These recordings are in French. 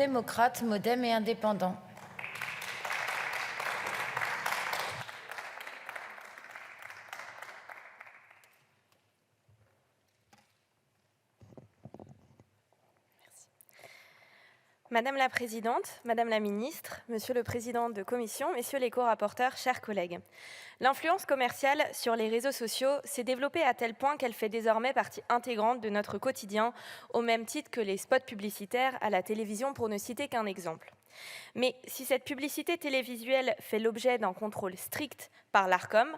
Démocrate, modem et indépendant. Madame la Présidente, Madame la Ministre, Monsieur le Président de Commission, Messieurs les co-rapporteurs, chers collègues. L'influence commerciale sur les réseaux sociaux s'est développée à tel point qu'elle fait désormais partie intégrante de notre quotidien, au même titre que les spots publicitaires à la télévision, pour ne citer qu'un exemple. Mais si cette publicité télévisuelle fait l'objet d'un contrôle strict par l'Arcom,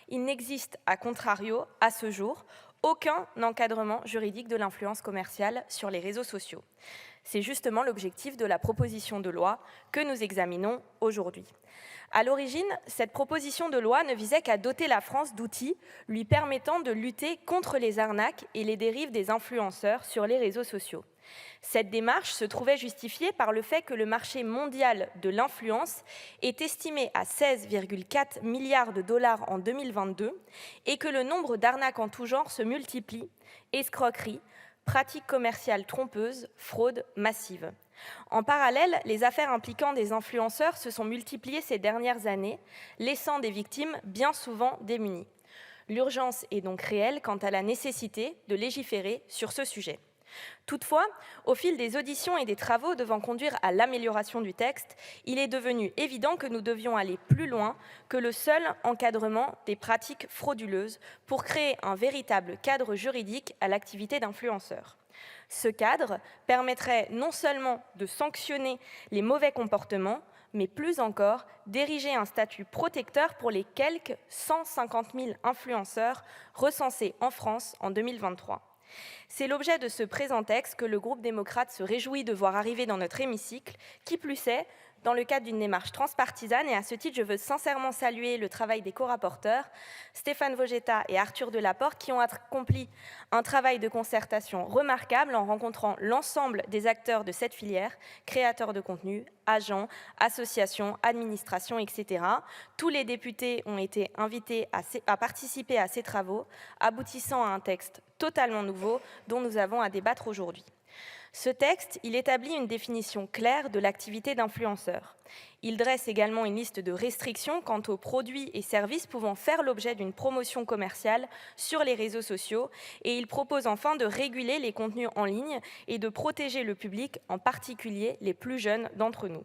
il n'existe, à contrario, à ce jour, aucun encadrement juridique de l'influence commerciale sur les réseaux sociaux. C'est justement l'objectif de la proposition de loi que nous examinons aujourd'hui. À l'origine, cette proposition de loi ne visait qu'à doter la France d'outils lui permettant de lutter contre les arnaques et les dérives des influenceurs sur les réseaux sociaux. Cette démarche se trouvait justifiée par le fait que le marché mondial de l'influence est estimé à 16,4 milliards de dollars en 2022 et que le nombre d'arnaques en tout genre se multiplie, escroqueries, pratiques commerciales trompeuses, fraude massive. En parallèle, les affaires impliquant des influenceurs se sont multipliées ces dernières années, laissant des victimes bien souvent démunies. L'urgence est donc réelle quant à la nécessité de légiférer sur ce sujet. Toutefois, au fil des auditions et des travaux devant conduire à l'amélioration du texte, il est devenu évident que nous devions aller plus loin que le seul encadrement des pratiques frauduleuses pour créer un véritable cadre juridique à l'activité d'influenceurs. Ce cadre permettrait non seulement de sanctionner les mauvais comportements, mais plus encore d'ériger un statut protecteur pour les quelques 150 000 influenceurs recensés en France en 2023. C'est l'objet de ce présent texte que le groupe démocrate se réjouit de voir arriver dans notre hémicycle, qui plus est, dans le cadre d'une démarche transpartisane. Et à ce titre, je veux sincèrement saluer le travail des co-rapporteurs, Stéphane Vogetta et Arthur Delaporte, qui ont accompli un travail de concertation remarquable en rencontrant l'ensemble des acteurs de cette filière, créateurs de contenu, agents, associations, administrations, etc. Tous les députés ont été invités à participer à ces travaux, aboutissant à un texte totalement nouveau dont nous avons à débattre aujourd'hui. Ce texte, il établit une définition claire de l'activité d'influenceur. Il dresse également une liste de restrictions quant aux produits et services pouvant faire l'objet d'une promotion commerciale sur les réseaux sociaux et il propose enfin de réguler les contenus en ligne et de protéger le public, en particulier les plus jeunes d'entre nous.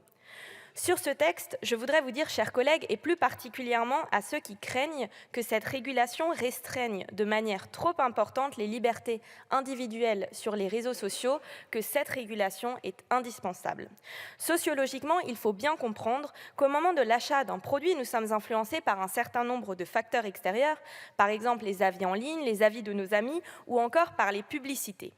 Sur ce texte, je voudrais vous dire, chers collègues, et plus particulièrement à ceux qui craignent que cette régulation restreigne de manière trop importante les libertés individuelles sur les réseaux sociaux, que cette régulation est indispensable. Sociologiquement, il faut bien comprendre qu'au moment de l'achat d'un produit, nous sommes influencés par un certain nombre de facteurs extérieurs, par exemple les avis en ligne, les avis de nos amis ou encore par les publicités.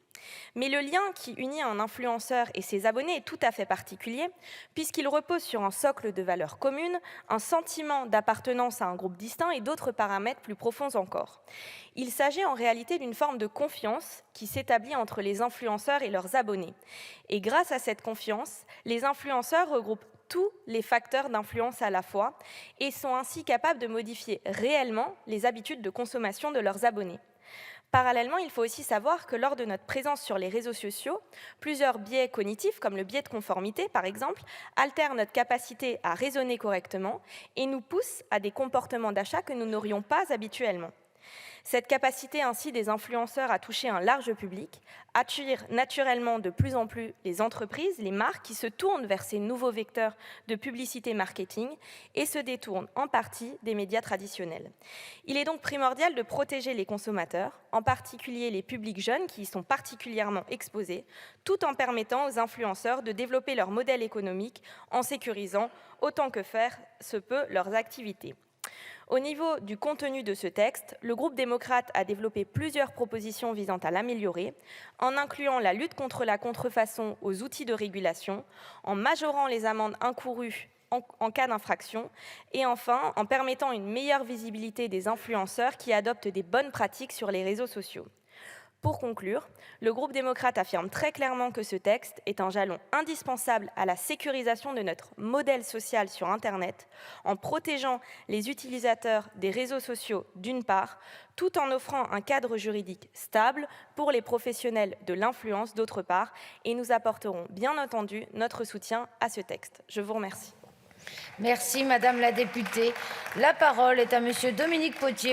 Mais le lien qui unit un influenceur et ses abonnés est tout à fait particulier, puisqu'il repose sur un socle de valeurs communes, un sentiment d'appartenance à un groupe distinct et d'autres paramètres plus profonds encore. Il s'agit en réalité d'une forme de confiance qui s'établit entre les influenceurs et leurs abonnés. Et grâce à cette confiance, les influenceurs regroupent tous les facteurs d'influence à la fois et sont ainsi capables de modifier réellement les habitudes de consommation de leurs abonnés. Parallèlement, il faut aussi savoir que lors de notre présence sur les réseaux sociaux, plusieurs biais cognitifs, comme le biais de conformité par exemple, altèrent notre capacité à raisonner correctement et nous poussent à des comportements d'achat que nous n'aurions pas habituellement. Cette capacité ainsi des influenceurs à toucher un large public attire naturellement de plus en plus les entreprises, les marques qui se tournent vers ces nouveaux vecteurs de publicité marketing et se détournent en partie des médias traditionnels. Il est donc primordial de protéger les consommateurs, en particulier les publics jeunes qui y sont particulièrement exposés, tout en permettant aux influenceurs de développer leur modèle économique en sécurisant autant que faire se peut leurs activités. Au niveau du contenu de ce texte, le groupe démocrate a développé plusieurs propositions visant à l'améliorer, en incluant la lutte contre la contrefaçon aux outils de régulation, en majorant les amendes encourues en cas d'infraction, et enfin en permettant une meilleure visibilité des influenceurs qui adoptent des bonnes pratiques sur les réseaux sociaux. Pour conclure, le groupe démocrate affirme très clairement que ce texte est un jalon indispensable à la sécurisation de notre modèle social sur Internet, en protégeant les utilisateurs des réseaux sociaux d'une part, tout en offrant un cadre juridique stable pour les professionnels de l'influence d'autre part, et nous apporterons bien entendu notre soutien à ce texte. Je vous remercie. Merci Madame la députée. La parole est à Monsieur Dominique Potier.